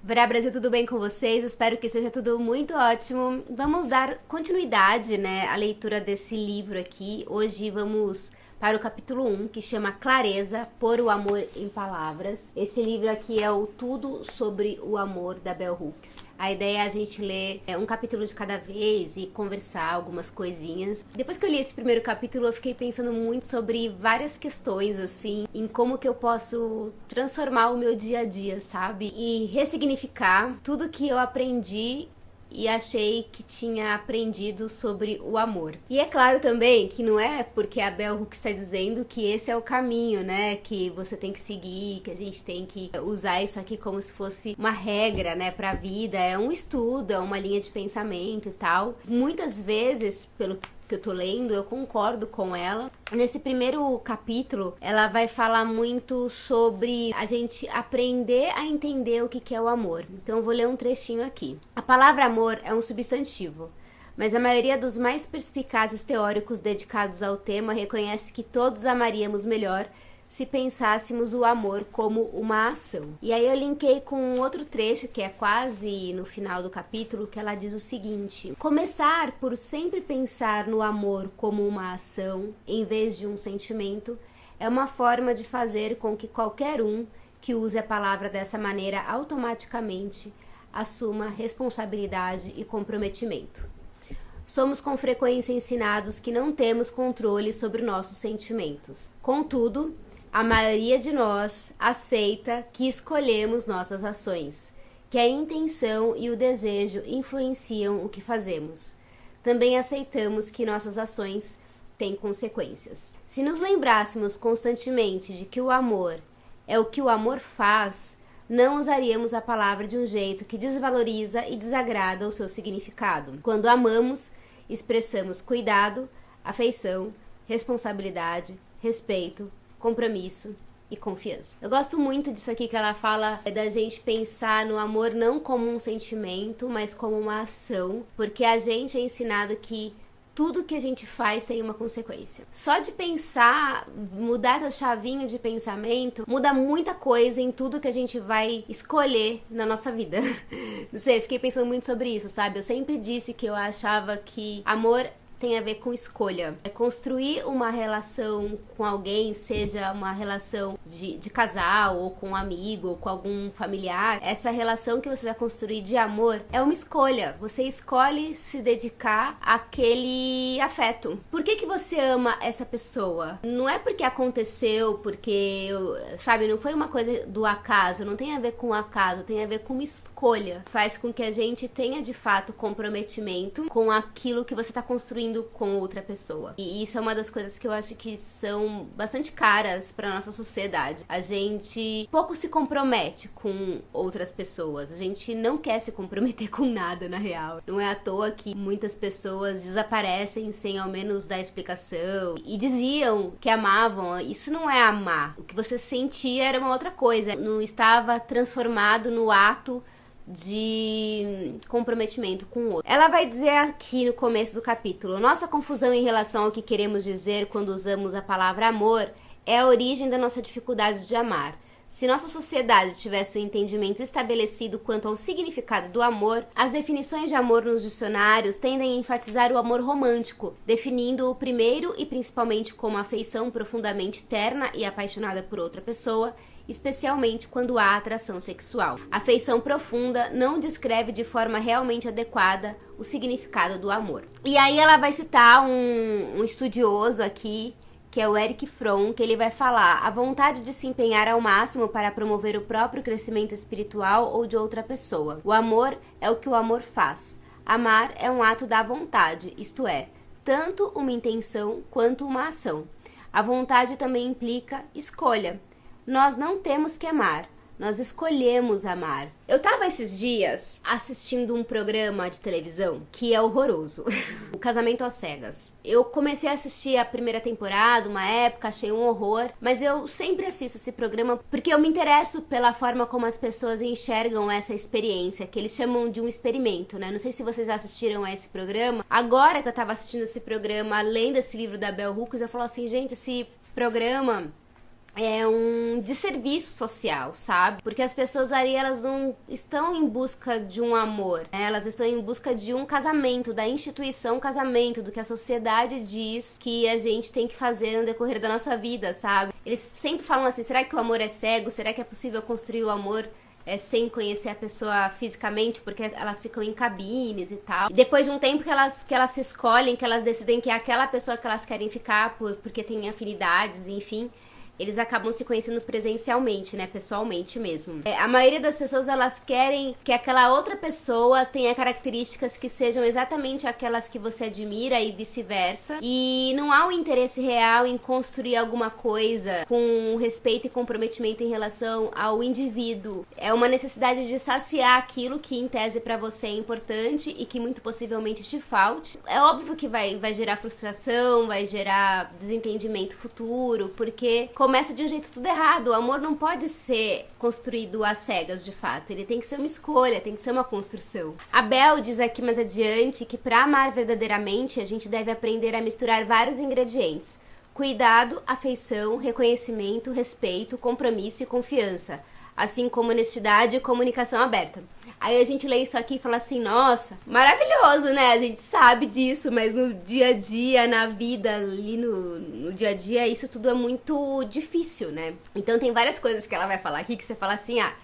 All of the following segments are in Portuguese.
Verá Brasil, tudo bem com vocês? Espero que seja tudo muito ótimo. Vamos dar continuidade, né, à leitura desse livro aqui. Hoje vamos para o capítulo 1, que chama Clareza, Pôr o Amor em Palavras. Esse livro aqui é o Tudo sobre o Amor, da Bell Hooks. A ideia é a gente ler um capítulo de cada vez e conversar algumas coisinhas. Depois que eu li esse primeiro capítulo, eu fiquei pensando muito sobre várias questões, assim, em como que eu posso transformar o meu dia a dia, sabe? E ressignificar tudo que eu aprendi e achei que tinha aprendido sobre o amor. E é claro também que não é porque a Bell Hooks está dizendo que esse é o caminho, né, que você tem que seguir, que a gente tem que usar isso aqui como se fosse uma regra, né, pra vida. É um estudo, é uma linha de pensamento e tal. Muitas vezes, pelo que eu tô lendo, eu concordo com ela. Nesse primeiro capítulo, ela vai falar muito sobre a gente aprender a entender o que é o amor. Então eu vou ler um trechinho aqui. A palavra amor é um substantivo, mas a maioria dos mais perspicazes teóricos dedicados ao tema reconhece que todos amaríamos melhor se pensássemos o amor como uma ação. E aí eu linkei com um outro trecho que é quase no final do capítulo, que ela diz o seguinte: começar por sempre pensar no amor como uma ação em vez de um sentimento é uma forma de fazer com que qualquer um que use a palavra dessa maneira automaticamente assuma responsabilidade e comprometimento. Somos com frequência ensinados que não temos controle sobre nossos sentimentos. Contudo, a maioria de nós aceita que escolhemos nossas ações, que a intenção e o desejo influenciam o que fazemos. Também aceitamos que nossas ações têm consequências. Se nos lembrássemos constantemente de que o amor é o que o amor faz, não usaríamos a palavra de um jeito que desvaloriza e desagrada o seu significado. Quando amamos, expressamos cuidado, afeição, responsabilidade, respeito, compromisso e confiança. Eu gosto muito disso aqui que ela fala da gente pensar no amor não como um sentimento, mas como uma ação, porque a gente é ensinado que tudo que a gente faz tem uma consequência. Só de pensar, mudar essa chavinha de pensamento, muda muita coisa em tudo que a gente vai escolher na nossa vida. Não sei, eu fiquei pensando muito sobre isso, sabe? Eu sempre disse que eu achava que amor tem a ver com escolha. É construir uma relação com alguém, seja uma relação de casal, ou com um amigo, ou com algum familiar. Essa relação que você vai construir de amor é uma escolha. Você escolhe se dedicar àquele afeto. Por que você ama essa pessoa? Não é porque aconteceu, porque, sabe, não foi uma coisa do acaso, não tem a ver com o acaso, tem a ver com uma escolha. Faz com que a gente tenha, de fato, comprometimento com aquilo que você está construindo com outra pessoa. E isso é uma das coisas que eu acho que são bastante caras pra nossa sociedade. A gente pouco se compromete com outras pessoas. A gente não quer se comprometer com nada, na real. Não é à toa que muitas pessoas desaparecem sem ao menos dar explicação. E diziam que amavam. Isso não é amar. O que você sentia era uma outra coisa. Não estava transformado no ato de comprometimento com o outro. Ela vai dizer aqui no começo do capítulo: nossa confusão em relação ao que queremos dizer quando usamos a palavra amor é a origem da nossa dificuldade de amar. Se nossa sociedade tivesse um entendimento estabelecido quanto ao significado do amor, as definições de amor nos dicionários tendem a enfatizar o amor romântico, definindo-o primeiro e principalmente como afeição profundamente terna e apaixonada por outra pessoa, especialmente quando há atração sexual. Afeição profunda não descreve de forma realmente adequada o significado do amor. E aí ela vai citar um estudioso aqui, que é o Erich Fromm, que ele vai falar: a vontade de se empenhar ao máximo para promover o próprio crescimento espiritual ou de outra pessoa. O amor é o que o amor faz. Amar é um ato da vontade, isto é, tanto uma intenção quanto uma ação. A vontade também implica escolha. Nós não temos que amar, nós escolhemos amar. Eu tava esses dias assistindo um programa de televisão que é horroroso, O Casamento às Cegas. Eu comecei a assistir a primeira temporada, uma época, achei um horror, mas eu sempre assisto esse programa porque eu me interesso pela forma como as pessoas enxergam essa experiência, que eles chamam de um experimento, né? Não sei se vocês já assistiram a esse programa. Agora que eu tava assistindo esse programa, além desse livro da Bell Hooks, eu falo assim, gente, esse programa é um desserviço social, sabe? Porque as pessoas ali, elas não estão em busca de um amor, né? Elas estão em busca de um casamento, da instituição casamento, do que a sociedade diz que a gente tem que fazer no decorrer da nossa vida, sabe? Eles sempre falam assim, será que o amor é cego? Será que é possível construir o amor sem conhecer a pessoa fisicamente, porque elas ficam em cabines e tal. E depois de um tempo que elas se escolhem, que elas decidem que é aquela pessoa que elas querem ficar porque tem afinidades, enfim, eles acabam se conhecendo presencialmente, né? Pessoalmente mesmo. A maioria das pessoas, elas querem que aquela outra pessoa tenha características que sejam exatamente aquelas que você admira e vice-versa. E não há um interesse real em construir alguma coisa com respeito e comprometimento em relação ao indivíduo. É uma necessidade de saciar aquilo que, em tese, pra você é importante e que muito possivelmente te falte. É óbvio que vai gerar frustração, vai gerar desentendimento futuro, porque começa de um jeito tudo errado. O amor não pode ser construído às cegas, de fato. Ele tem que ser uma escolha, tem que ser uma construção. A Bell diz aqui mais adiante que para amar verdadeiramente, a gente deve aprender a misturar vários ingredientes: cuidado, afeição, reconhecimento, respeito, compromisso e confiança, assim como honestidade e comunicação aberta. Aí a gente lê isso aqui e fala assim, nossa, maravilhoso, né? A gente sabe disso, mas no dia a dia, na vida, ali no dia a dia, isso tudo é muito difícil, né? Então tem várias coisas que ela vai falar aqui que você fala assim, ah,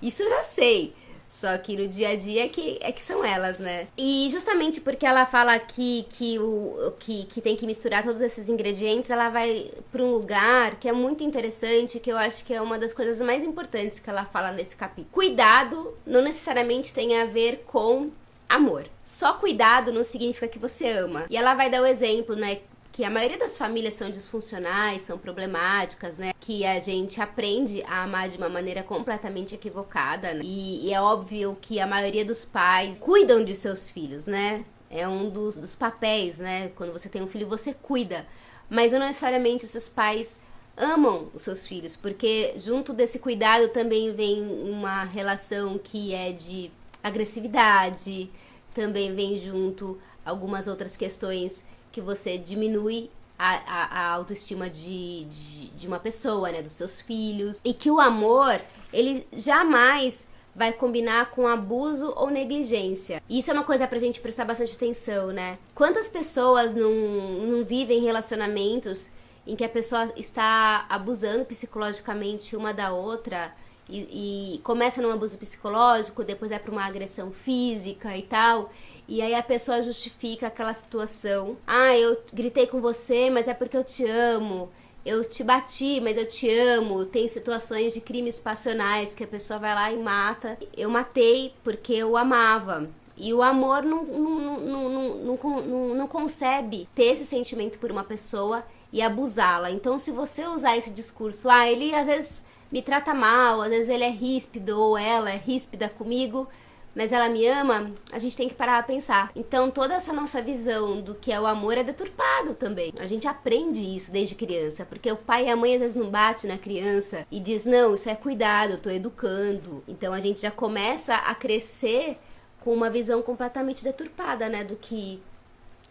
isso eu já sei. Só que no dia a dia é que são elas, né? E justamente porque ela fala aqui que tem que misturar todos esses ingredientes, ela vai pra um lugar que é muito interessante, que eu acho que é uma das coisas mais importantes que ela fala nesse capítulo. Cuidado não necessariamente tem a ver com amor. Só cuidado não significa que você ama. E ela vai dar o exemplo, né? Que a maioria das famílias são disfuncionais, são problemáticas, né? Que a gente aprende a amar de uma maneira completamente equivocada, né? E é óbvio que a maioria dos pais cuidam de seus filhos, né? É um dos papéis, né? Quando você tem um filho, você cuida. Mas não necessariamente esses pais amam os seus filhos, porque junto desse cuidado também vem uma relação que é de agressividade, também vem junto algumas outras questões que você diminui a autoestima de uma pessoa, né, dos seus filhos, e que o amor, ele jamais vai combinar com abuso ou negligência. E isso é uma coisa pra gente prestar bastante atenção, né? Quantas pessoas não vivem relacionamentos em que a pessoa está abusando psicologicamente uma da outra e começa num abuso psicológico, depois vai pra uma agressão física e tal. E aí a pessoa justifica aquela situação. Ah, eu gritei com você, mas é porque eu te amo. Eu te bati, mas eu te amo. Tem situações de crimes passionais que a pessoa vai lá e mata. Eu matei porque eu amava. E o amor não concebe ter esse sentimento por uma pessoa e abusá-la. Então, se você usar esse discurso, ah, ele às vezes me trata mal, às vezes ele é ríspido ou ela é ríspida comigo, mas ela me ama, a gente tem que parar a pensar. Então toda essa nossa visão do que é o amor é deturpado também. A gente aprende isso desde criança, porque o pai e a mãe às vezes não batem na criança e diz, não, isso é cuidado, eu tô educando. Então a gente já começa a crescer com uma visão completamente deturpada, né, do que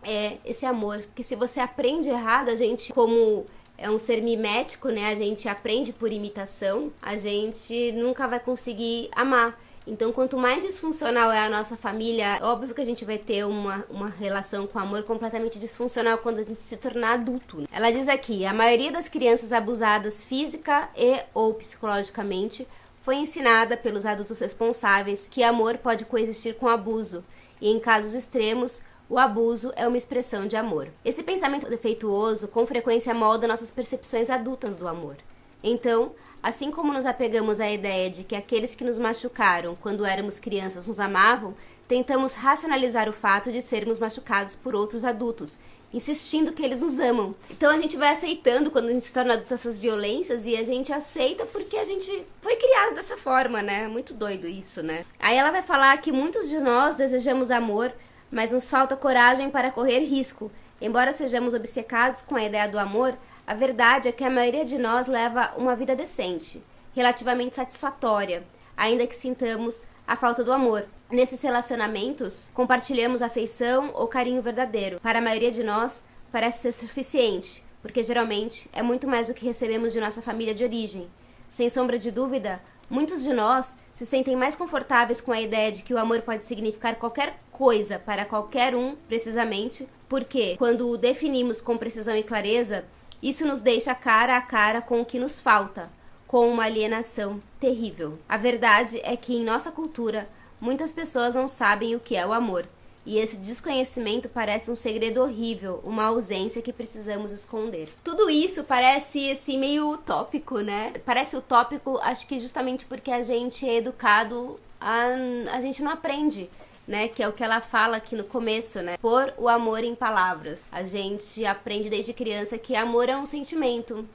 é esse amor. Porque se você aprende errado, a gente, como é um ser mimético, né, a gente aprende por imitação, a gente nunca vai conseguir amar. Então, quanto mais disfuncional é a nossa família, óbvio que a gente vai ter uma relação com amor completamente disfuncional quando a gente se tornar adulto. Ela diz aqui, a maioria das crianças abusadas física e ou psicologicamente foi ensinada pelos adultos responsáveis que amor pode coexistir com abuso, e em casos extremos, o abuso é uma expressão de amor. Esse pensamento defeituoso com frequência molda nossas percepções adultas do amor. Então, assim como nos apegamos à ideia de que aqueles que nos machucaram quando éramos crianças nos amavam, tentamos racionalizar o fato de sermos machucados por outros adultos, insistindo que eles nos amam. Então a gente vai aceitando quando a gente se torna adulto essas violências e a gente aceita porque a gente foi criado dessa forma, né? Muito doido isso, né? Aí ela vai falar que muitos de nós desejamos amor, mas nos falta coragem para correr risco. Embora sejamos obcecados com a ideia do amor, a verdade é que a maioria de nós leva uma vida decente, relativamente satisfatória, ainda que sintamos a falta do amor. Nesses relacionamentos, compartilhamos afeição ou carinho verdadeiro. Para a maioria de nós, parece ser suficiente, porque geralmente é muito mais do que recebemos de nossa família de origem. Sem sombra de dúvida, muitos de nós se sentem mais confortáveis com a ideia de que o amor pode significar qualquer coisa para qualquer um, precisamente, porque quando o definimos com precisão e clareza, isso nos deixa cara a cara com o que nos falta, com uma alienação terrível. A verdade é que em nossa cultura, muitas pessoas não sabem o que é o amor. E esse desconhecimento parece um segredo horrível, uma ausência que precisamos esconder. Tudo isso parece, assim, meio utópico, né? Parece utópico, acho que justamente porque a gente é educado, a gente não aprende, né? Que é o que ela fala aqui no começo, né? Pôr o amor em palavras. A gente aprende desde criança que amor é um sentimento.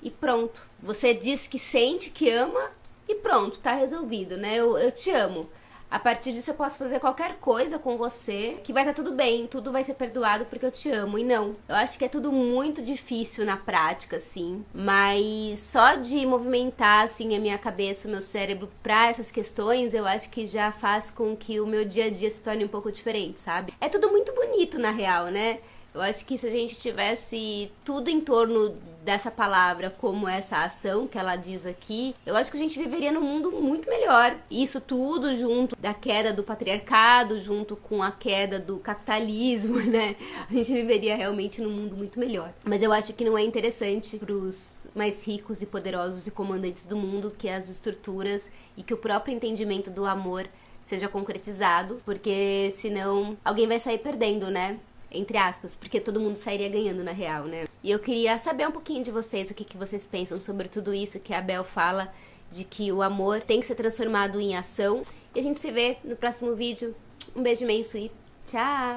E pronto. Você diz que sente, que ama, e pronto, tá resolvido, né? Eu te amo. A partir disso eu posso fazer qualquer coisa com você que vai estar tudo bem, tudo vai ser perdoado porque eu te amo. E não, eu acho que é tudo muito difícil na prática, assim, mas só de movimentar, assim, a minha cabeça, o meu cérebro pra essas questões, eu acho que já faz com que o meu dia a dia se torne um pouco diferente, sabe? É tudo muito bonito, na real, né? Eu acho que se a gente tivesse tudo em torno dessa palavra como essa ação que ela diz aqui, eu acho que a gente viveria num mundo muito melhor. Isso tudo junto da queda do patriarcado, junto com a queda do capitalismo, né? A gente viveria realmente num mundo muito melhor. Mas eu acho que não é interessante pros mais ricos e poderosos e comandantes do mundo que as estruturas e que o próprio entendimento do amor seja concretizado, porque senão alguém vai sair perdendo, né? Entre aspas, porque todo mundo sairia ganhando na real, né? E eu queria saber um pouquinho de vocês, o que vocês pensam sobre tudo isso que a Bel fala, de que o amor tem que ser transformado em ação. E a gente se vê no próximo vídeo. Um beijo imenso e tchau!